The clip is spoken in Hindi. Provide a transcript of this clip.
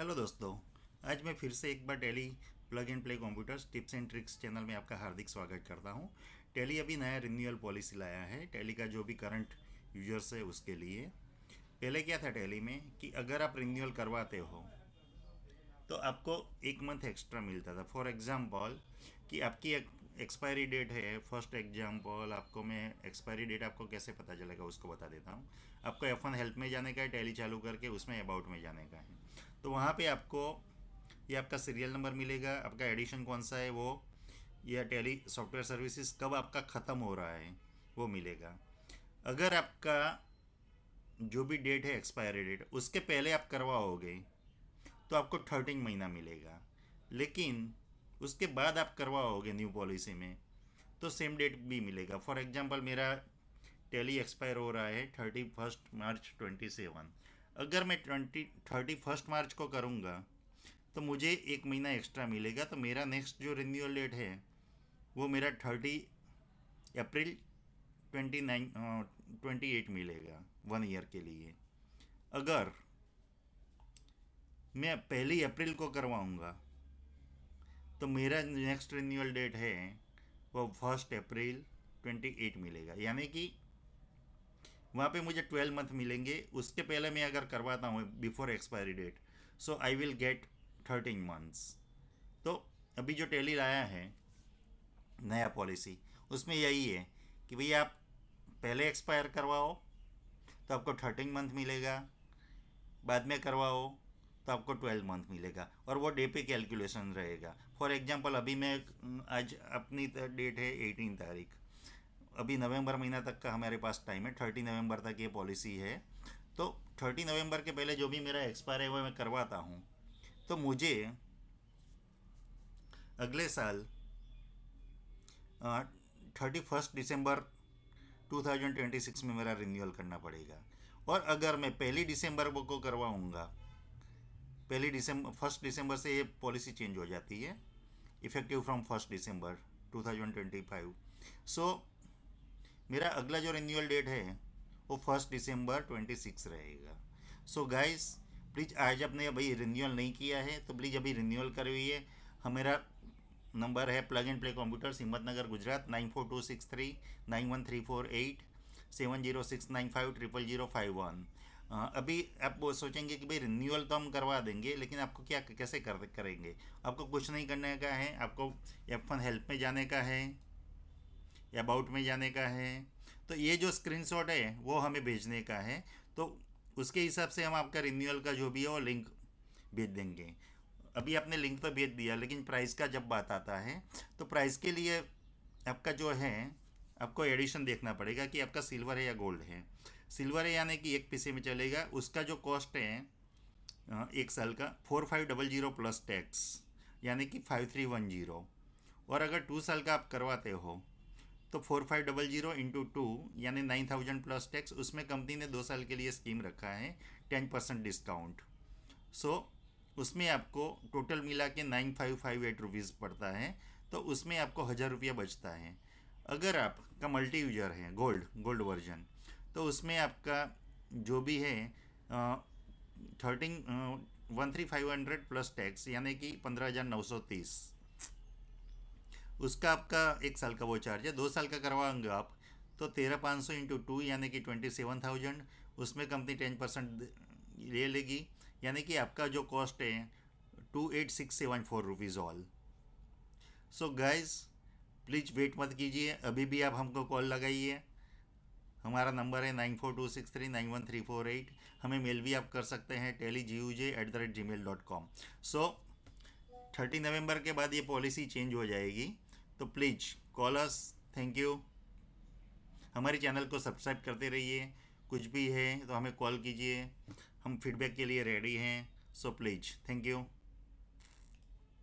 हेलो दोस्तों। आज मैं फिर से एक बार Tally plug and play computers tips and tricks channel में आपका हार्दिक स्वागत करता हूं। टैली अभी नया रिन्यूअल पॉलिसी लाया है टैली का, जो भी करंट यूजर्स है उसके लिए। पहले क्या था टैली में कि अगर आप रिन्यूअल करवाते हो तो आपको एक मंथ एक्स्ट्रा मिलता था। फॉर एग्जाम्पल कि आपकी एक्सपायरी डेट है, फर्स्ट एग्जाम्पल आपको मैं एक्सपायरी डेट आपको कैसे पता चलेगा उसको बता देता हूँ। आपको F1 हेल्प में जाने का है, टैली चालू करके उसमें अबाउट में जाने का है। तो वहाँ पे आपको ये आपका सीरियल नंबर मिलेगा, आपका एडिशन कौन सा है वो, या टैली सॉफ्टवेयर सर्विसेज कब आपका ख़त्म हो रहा है वो मिलेगा। अगर आपका जो भी डेट है एक्सपायरी डेट उसके पहले आप करवाओगे तो आपको 13 महीना मिलेगा। लेकिन उसके बाद आप करवाओगे न्यू पॉलिसी में तो सेम डेट भी मिलेगा। फॉर एग्जांपल मेरा टैली एक्सपायर हो रहा है 31 मार्च 27। अगर मैं 31 मार्च को करूँगा तो मुझे एक महीना एक्स्ट्रा मिलेगा। तो मेरा नेक्स्ट जो रिन्यूअल डेट है वो मेरा 30 अप्रैल 29 28 मिलेगा 1 ईयर के लिए। अगर मैं 1 अप्रैल को करवाऊँगा तो मेरा नेक्स्ट रिन्यूअल डेट है वो 1 अप्रैल 28 मिलेगा। यानी कि वहाँ पे मुझे 12 मंथ मिलेंगे। उसके पहले मैं अगर करवाता हूँ before expiry date, so I will get 13 months. तो अभी जो टैली लाया है नया पॉलिसी, उसमें यही है कि भैया आप पहले एक्सपायर करवाओ तो आपको 13 मंथ मिलेगा, बाद में करवाओ तो आपको 12 मंथ मिलेगा, और वो डे पे कैलकुलेशन रहेगा। फॉर एग्जांपल अभी मैं आज अपनी डेट है 18 तारीख, अभी नवंबर महीना तक का हमारे पास टाइम है, 30 नवंबर तक ये पॉलिसी है। तो 30 नवंबर के पहले जो भी मेरा एक्सपायर है वो मैं करवाता हूँ तो मुझे अगले साल 31 दिसंबर 2026 में मेरा रिन्यूअल करना पड़ेगा। और अगर मैं 1 दिसंबर को करवाऊँगा, 1 दिसंबर से ये पॉलिसी चेंज हो जाती है, इफेक्टिव फ्रॉम 1 दिसंबर 2025। सो मेरा अगला जो रिन्यूअल डेट है वो 1 दिसंबर 26 रहेगा। सो गाइस प्लीज़, आज आपने भाई रिन्यूअल नहीं किया है तो प्लीज़ अभी रिन्यूअल करवाइए। मेरा नंबर है plug and play computers, Himmatnagar Gujarat, 9426391348 7069500051। अभी आप वो सोचेंगे कि भाई रिन्यूअल तो हम करवा देंगे, लेकिन आपको क्या कैसे करेंगे। आपको कुछ नहीं करने का है, आपको F1 हेल्प में जाने का है या अबाउट में जाने का है। तो ये जो स्क्रीनशॉट है वो हमें भेजने का है, तो उसके हिसाब से हम आपका रिन्यूअल का जो भी है वो लिंक भेज देंगे। अभी आपने लिंक तो भेज दिया, लेकिन प्राइस का जब बात आता है तो प्राइस के लिए आपका जो है आपको एडिशन देखना पड़ेगा कि आपका सिल्वर है या गोल्ड है। सिल्वर है यानी कि 1 पैसे में चलेगा, उसका जो कॉस्ट है एक साल का 4500 प्लस टैक्स, यानी कि 5310। और अगर 2 साल का आप करवाते हो तो 4500 इंटू 2 यानी 9000 प्लस टैक्स। उसमें कंपनी ने 2 साल के लिए स्कीम रखा है 10% डिस्काउंट। सो उसमें आपको टोटल मिला के 9558 पड़ता है, तो उसमें आपको 1000 रुपया बचता है। अगर आपका मल्टी यूजर है गोल्ड वर्जन, तो उसमें आपका जो भी है 13 13,500 प्लस टैक्स, यानी कि 15,930। उसका आपका 1 साल का वो चार्ज है। 2 साल का करवाएंगे आप तो 13,500 इंटू 2 यानी कि 27,000। उसमें कंपनी 10% ले लेगी, यानी कि आपका जो कॉस्ट है 28,674 all. So guys please wait मत कीजिए, अभी भी आप हमको कॉल लगाइए। हमारा नंबर है 9426391348। हमें मेल भी आप कर सकते हैं telyguj@gmail.com। सो 30 नवंबर के बाद ये पॉलिसी चेंज हो जाएगी, तो please call us. Thank you. हमारे चैनल को सब्सक्राइब करते रहिए। कुछ भी है तो हमें कॉल कीजिए, हम फीडबैक के लिए रेडी हैं। So please, thank you.